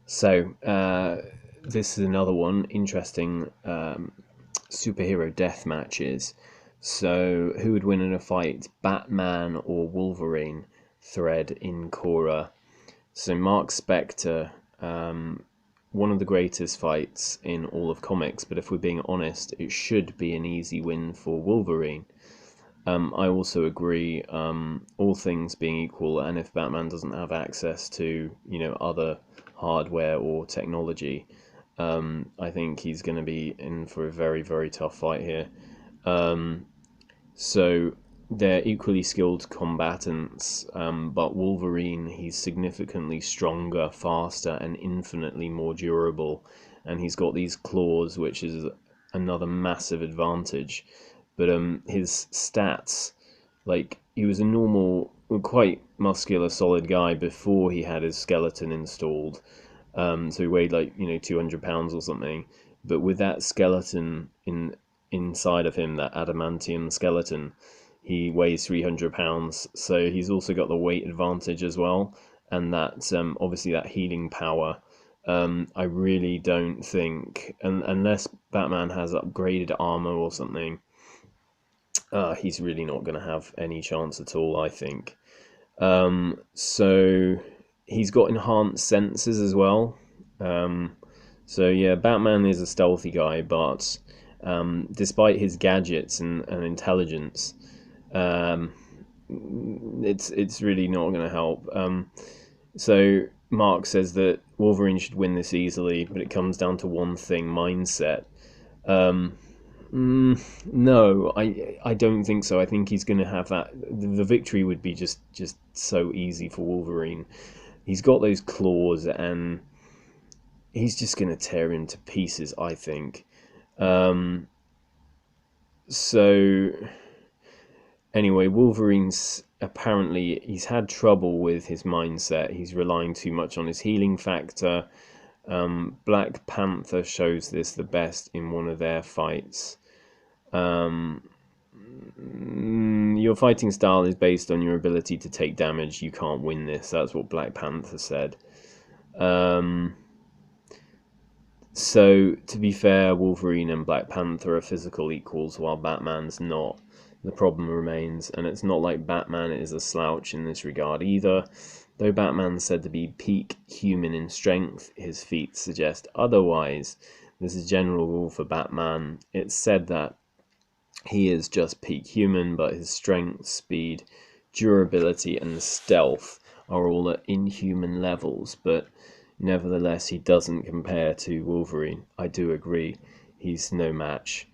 So, this is another one interesting superhero death matches. So, who would win in a fight, Batman or Wolverine? Thread in Cora. So, Mark Spector, one of the greatest fights in all of comics, but if we're being honest, it should be an easy win for Wolverine. I also agree, all things being equal, and if Batman doesn't have access to, other hardware or technology, I think he's going to be in for a very, very tough fight here. Um, so they're equally skilled combatants, but Wolverine, he's significantly stronger, faster, and infinitely more durable, and he's got these claws, which is another massive advantage. But his stats, like he was a normal, quite muscular, solid guy before he had his skeleton installed. So he weighed like 200 pounds or something. But with that skeleton inside of him, that adamantium skeleton, he weighs 300 pounds. So he's also got the weight advantage as well, and that obviously that healing power. I really don't think, unless Batman has upgraded armor or something, he's really not going to have any chance at all, I think. So he's got enhanced senses as well. So yeah, Batman is a stealthy guy, but despite his gadgets and intelligence, um, it's really not going to help. So Mark says that Wolverine should win this easily, but it comes down to one thing: mindset. Um, no, I don't think so. I think he's going to have that. The victory would be just so easy for Wolverine. He's got those claws, and he's just going to tear him to pieces, I think. Um, so anyway, Wolverine's apparently he's had trouble with his mindset. He's relying too much on his healing factor. Black Panther shows this the best in one of their fights. Um, your fighting style is based on your ability to take damage. You can't win this. That's what Black Panther said. Um, so, to be fair, Wolverine and Black Panther are physical equals, while Batman's not. The problem remains, and it's not like Batman is a slouch in this regard either. Though Batman's said to be peak human in strength, his feats suggest otherwise. This is general rule for Batman. It's said that he is just peak human, but his strength, speed, durability, and stealth are all at inhuman levels. But nevertheless, he doesn't compare to Wolverine. I do agree, he's no match.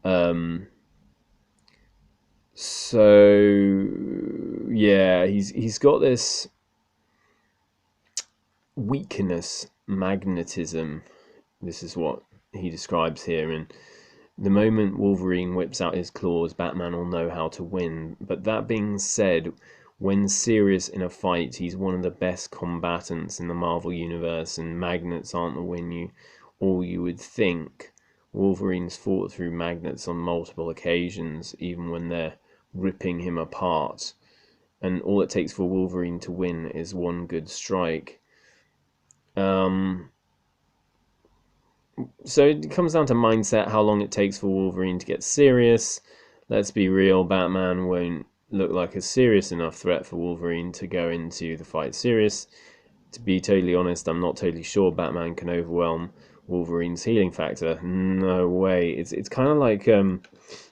Um, so yeah, he's got this weakness, magnetism. This is what he describes here, and the moment Wolverine whips out his claws, Batman will know how to win. But that being said, when serious in a fight, he's one of the best combatants in the Marvel Universe, and magnets aren't the win you all you would think. Wolverine's fought through magnets on multiple occasions, even when they're ripping him apart. And all it takes for Wolverine to win is one good strike. Um, so it comes down to mindset, how long it takes for Wolverine to get serious. Let's be real, Batman won't look like a serious enough threat for Wolverine to go into the fight serious. To be totally honest, I'm not totally sure Batman can overwhelm Wolverine's healing factor. No way. It's kind of like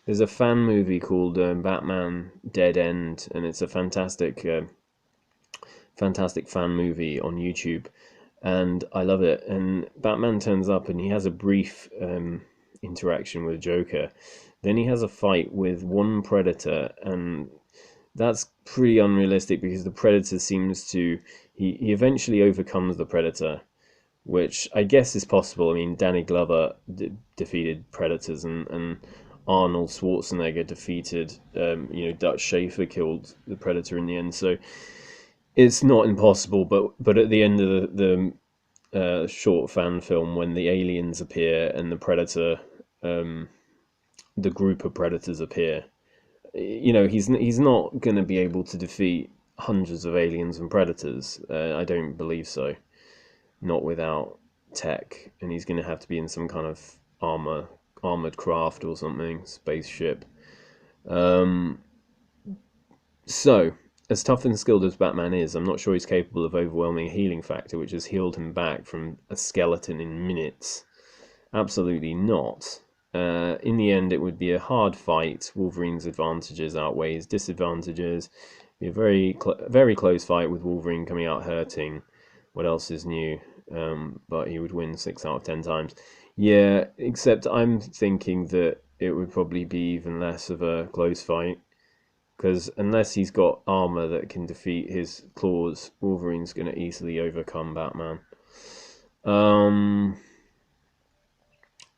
there's a fan movie called Batman Dead End, and it's a fantastic fan movie on YouTube, and I love it. And Batman turns up, and he has a brief interaction with Joker. Then he has a fight with one Predator, and that's pretty unrealistic because the Predator seems to he eventually overcomes the Predator, which I guess is possible. I mean, Danny Glover defeated Predators, and Arnold Schwarzenegger defeated, Dutch Schaefer killed the Predator in the end. So it's not impossible, but at the end of the short fan film, when the aliens appear and um, the group of predators appear, he's not going to be able to defeat hundreds of aliens and predators. I don't believe so. not without tech, and he's going to have to be in some kind of armored craft or something, spaceship. Um, so, as tough and skilled as Batman is, I'm not sure he's capable of overwhelming a healing factor, which has healed him back from a skeleton in minutes. Absolutely not. In the end, it would be a hard fight. Wolverine's advantages outweigh his disadvantages. It'd be a very close fight with Wolverine coming out hurting. What else is new? But he would win 6 out of 10 times. Yeah, except I'm thinking that it would probably be even less of a close fight. Because unless he's got armor that can defeat his claws, Wolverine's going to easily overcome Batman.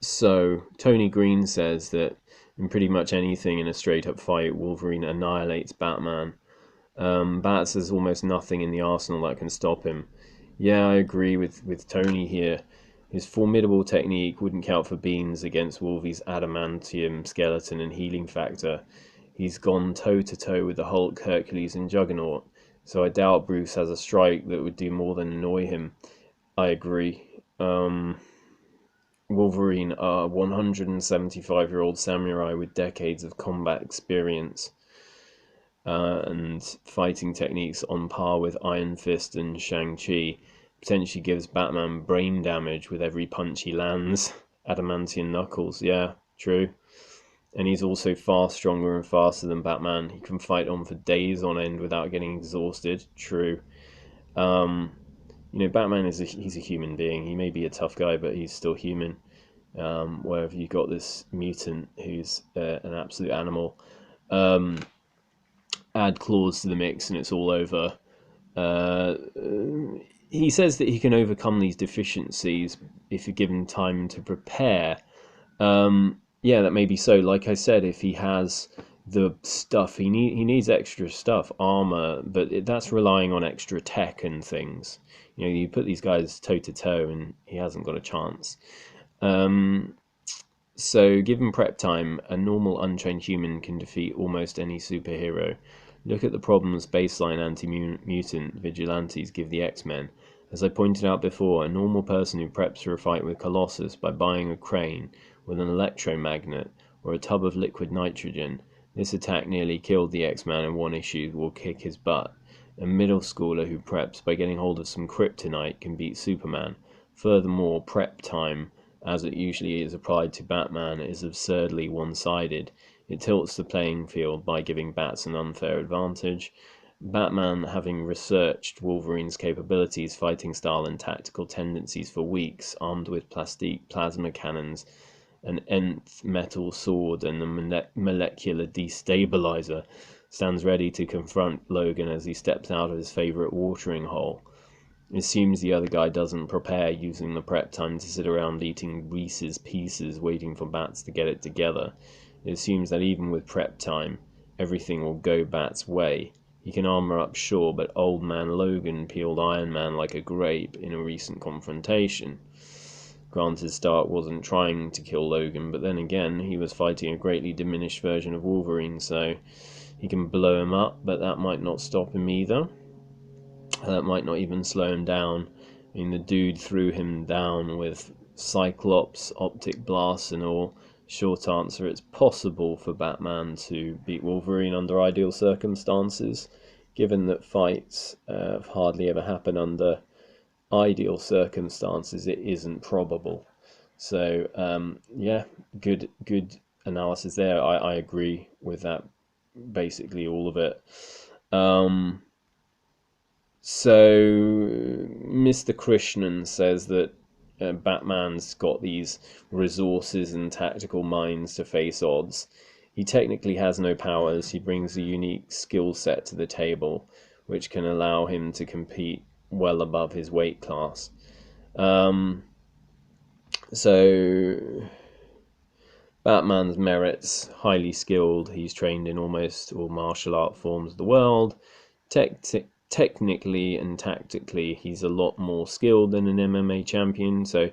So, Tony Green says that in pretty much anything in a straight up fight, Wolverine annihilates Batman. Bats has almost nothing in the arsenal that can stop him. Yeah, I agree with Tony here. His formidable technique wouldn't count for beans against Wolvie's adamantium skeleton and healing factor. He's gone toe to toe with the Hulk, Hercules, and Juggernaut, so I doubt Bruce has a strike that would do more than annoy him. I agree. Wolverine, a 175-year-old samurai with decades of combat experience and fighting techniques on par with Iron Fist and Shang-Chi, potentially gives Batman brain damage with every punch he lands. Adamantium knuckles, yeah, true. And he's also far stronger and faster than Batman. He can fight on for days on end without getting exhausted, true. Um, Batman he's a human being. He may be a tough guy, but he's still human. Wherever you got this mutant who's an absolute animal, add claws to the mix and it's all over. Uh, he says that he can overcome these deficiencies if you're given time to prepare. Yeah, that may be so. Like I said, if he has the stuff he needs extra stuff, armor, but that's relying on extra tech and things. You put these guys toe to toe, and he hasn't got a chance. So, given prep time, a normal untrained human can defeat almost any superhero. Look at the problems baseline anti-mutant vigilantes give the X-Men. As I pointed out before, a normal person who preps for a fight with Colossus by buying a crane with an electromagnet or a tub of liquid nitrogen, this attack nearly killed the X-Man in one issue, will kick his butt. A middle schooler who preps by getting hold of some kryptonite can beat Superman. Furthermore, prep time, as it usually is applied to Batman, is absurdly one-sided. It tilts the playing field by giving Bats an unfair advantage. Batman, having researched Wolverine's capabilities, fighting style, and tactical tendencies for weeks, armed with plastic plasma cannons, an nth metal sword, and a molecular destabilizer, stands ready to confront Logan as he steps out of his favorite watering hole. It seems the other guy doesn't prepare, using the prep time to sit around eating Reese's Pieces, waiting for Bats to get it together. It assumes that even with prep time, everything will go Bat's way. He can armor up, sure, but Old Man Logan peeled Iron Man like a grape in a recent confrontation. Granted, Stark wasn't trying to kill Logan, but then again, he was fighting a greatly diminished version of Wolverine, so he can blow him up, but that might not stop him either. That might not even slow him down. I mean, the dude threw him down with Cyclops, optic blasts and all. Short answer, it's possible for Batman to beat Wolverine under ideal circumstances. Given that fights hardly ever happen under ideal circumstances, it isn't probable. So, yeah, good analysis there. I agree with that, basically all of it. So, Mr. Krishnan says that Batman's got these resources and tactical minds to face odds. He technically has no powers. He brings a unique skill set to the table, which can allow him to compete well above his weight class. So, Batman's merits: highly skilled. He's trained in almost all martial art forms of the world. Technically and tactically, he's a lot more skilled than an MMA champion, so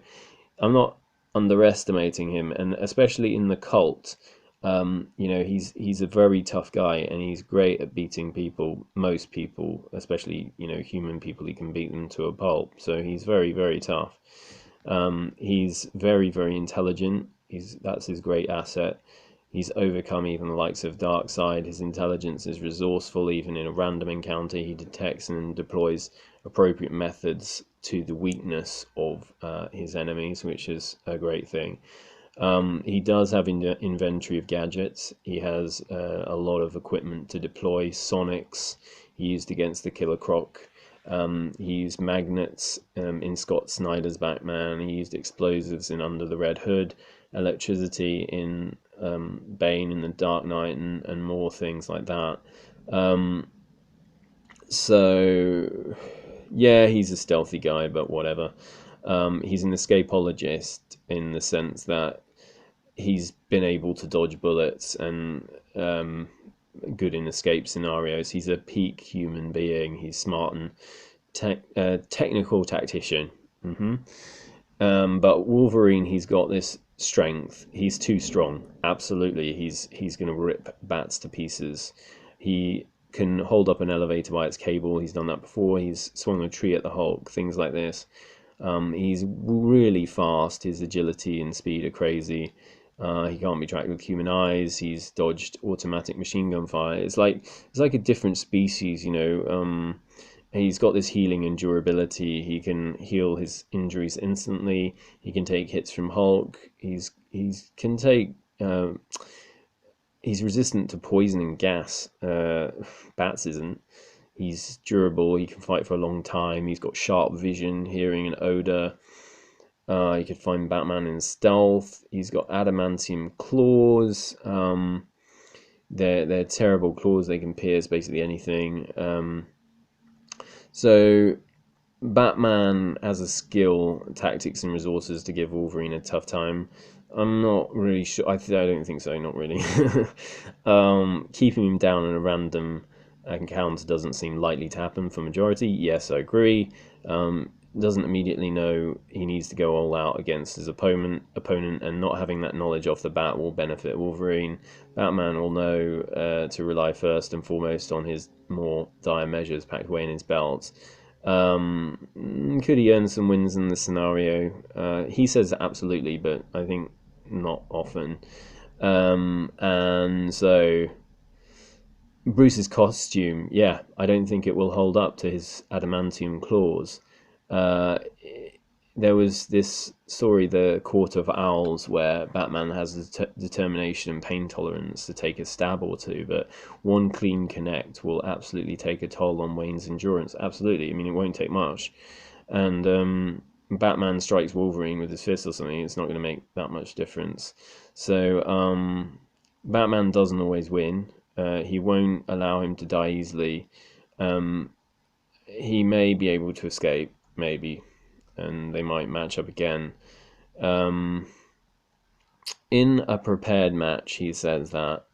I'm not underestimating him, and especially in the cult, You know, he's a very tough guy, and he's great at beating people. Most people, especially human people, he can beat them to a pulp. So he's very, very tough. He's very, very intelligent. That's his great asset. He's overcome even the likes of Darkseid. His intelligence is resourceful. Even in a random encounter, he detects and deploys appropriate methods to the weakness of his enemies, which is a great thing. He does have inventory of gadgets. He has a lot of equipment to deploy. Sonics he used against the Killer Croc. He used magnets in Scott Snyder's Batman. He used explosives in Under the Red Hood, electricity in Bane in the Dark Knight, and more things like that. Um, so, yeah, he's a stealthy guy, but whatever. He's an escapologist in the sense that he's been able to dodge bullets and good in escape scenarios. He's a peak human being. He's smart and technical tactician. But Wolverine, he's got this strength. He's too strong. Absolutely, he's going to rip bats to pieces. He can hold up an elevator by its cable. He's done that before. He's swung a tree at the Hulk. Things like this. He's really fast. His agility and speed are crazy. He can't be tracked with human eyes. He's dodged automatic machine gun fire. It's like a different species, you know. He's got this healing and durability. He can heal his injuries instantly. He can take hits from Hulk. Can take. He's resistant to poison and gas. Bats isn't. He's durable. He can fight for a long time. He's got sharp vision, hearing, and odor. You could find Batman in stealth. He's got adamantium claws. They're terrible claws. They can pierce basically anything. So Batman has a skill, tactics, and resources to give Wolverine a tough time. I'm not really sure. I don't think so. Not really. Keeping him down in a random encounter doesn't seem likely to happen for majority. Yes, I agree. Doesn't immediately know he needs to go all out against his opponent, and not having that knowledge off the bat will benefit Wolverine. Batman will know to rely first and foremost on his more dire measures packed away in his belt. Could he earn some wins in this scenario? He says absolutely, but I think not often. And so Bruce's costume, yeah, I don't think it will hold up to his adamantium claws. Uh, there was this story, The Court of Owls, where Batman has the determination and pain tolerance to take a stab or two, but one clean connect will absolutely take a toll on Wayne's endurance. Absolutely. I mean, it won't take much. And Batman strikes Wolverine with his fist or something, it's not going to make that much difference. So Batman doesn't always win. He won't allow him to die easily. He may be able to escape, maybe, and they might match up again. In a prepared match, he says that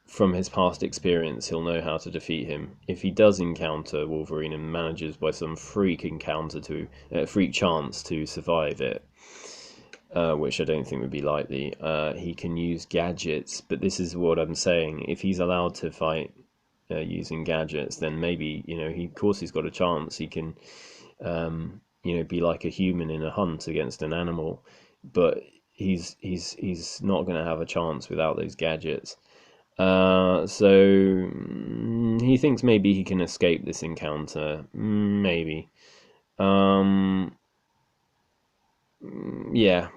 from his past experience, he'll know how to defeat him. If he does encounter Wolverine and manages by some freak chance to survive it, which I don't think would be likely, he can use gadgets. But this is what I'm saying. If he's allowed to fight using gadgets, then maybe of course he's got a chance. He can be like a human in a hunt against an animal, but he's not going to have a chance without those gadgets. So he thinks maybe he can escape this encounter. Maybe. Yeah,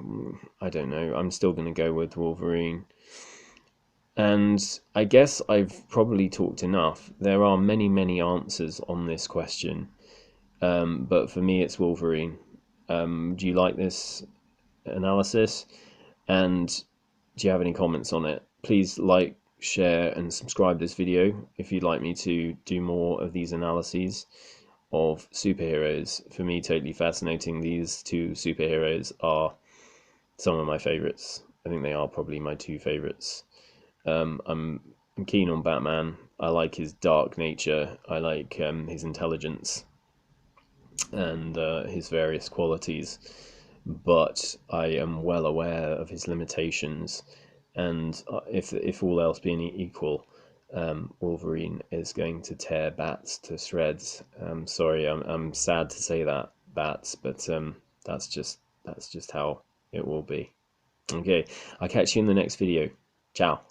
I don't know. I'm still going to go with Wolverine. And I guess I've probably talked enough. There are many, many answers on this question. But for me, it's Wolverine. Do you like this analysis? And do you have any comments on it? Please like, share, and subscribe this video if you'd like me to do more of these analyses of superheroes. For me, totally fascinating. These two superheroes are some of my favorites. I think they are probably my two favorites. I'm keen on Batman. I like his dark nature. I like his intelligence and his various qualities, but I am well aware of his limitations, and if all else being equal, Wolverine is going to tear Bats to shreds. Sorry, I'm sad to say that, Bats, but that's just how it will be. Okay, I'll catch you in the next video. Ciao.